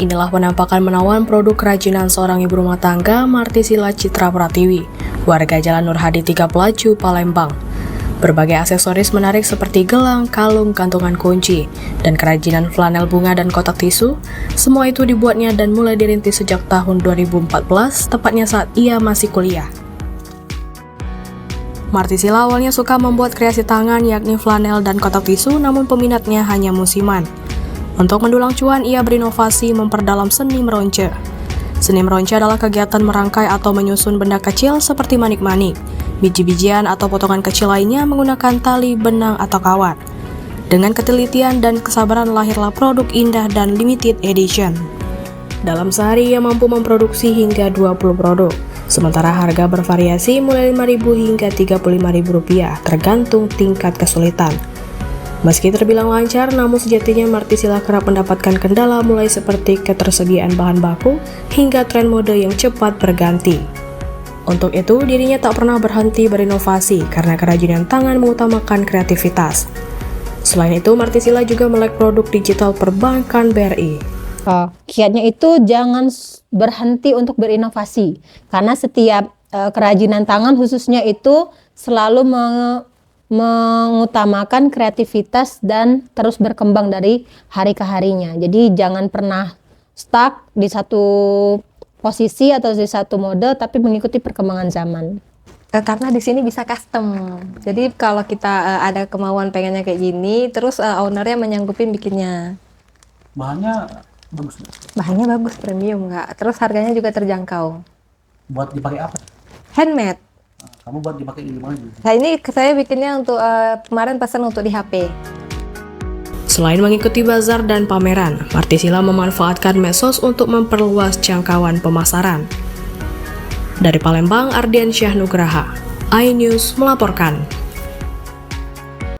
Inilah penampakan menawan produk kerajinan seorang ibu rumah tangga Martisila Citra Pratiwi, warga Jalan Nur Hadi 3 Pelaju, Palembang. Berbagai aksesoris menarik seperti gelang, kalung, gantungan kunci, dan kerajinan flanel bunga dan kotak tisu, semua itu dibuatnya dan mulai dirintis sejak tahun 2014, tepatnya saat ia masih kuliah. Martisila awalnya suka membuat kreasi tangan yakni flanel dan kotak tisu, namun peminatnya hanya musiman. Untuk mendulang cuan, ia berinovasi memperdalam seni meronce. Seni meronce adalah kegiatan merangkai atau menyusun benda kecil seperti manik-manik, biji-bijian atau potongan kecil lainnya menggunakan tali, benang, atau kawat. Dengan ketelitian dan kesabaran lahirlah produk indah dan limited edition. Dalam sehari ia mampu memproduksi hingga 20 produk, sementara harga bervariasi mulai Rp5.000 hingga Rp35.000 tergantung tingkat kesulitan. Meski terbilang lancar, namun sejatinya Martisila kerap mendapatkan kendala mulai seperti ketersediaan bahan baku hingga tren mode yang cepat berganti. Untuk itu, dirinya tak pernah berhenti berinovasi karena kerajinan tangan mengutamakan kreativitas. Selain itu, Martisila juga melek produk digital perbankan BRI. Kiatnya itu jangan berhenti untuk berinovasi, karena setiap kerajinan tangan khususnya itu selalu mengutamakan kreativitas dan terus berkembang dari hari ke harinya. Jadi jangan pernah stuck di satu posisi atau di satu mode, tapi mengikuti perkembangan zaman. Karena di sini bisa custom. Jadi kalau kita ada kemauan pengennya kayak gini, terus ownernya menyanggupin bikinnya. Bahannya bagus nggak? Bahannya bagus, premium nggak. Terus harganya juga terjangkau. Buat dipakai apa? Handmade. Kamu buat dipakai di mana? Nah ini saya bikinnya untuk kemarin pesan untuk di HP. Selain mengikuti bazar dan pameran, Martisila memanfaatkan medsos untuk memperluas jangkauan pemasaran. Dari Palembang, Ardiansyah Nugraha, iNews melaporkan.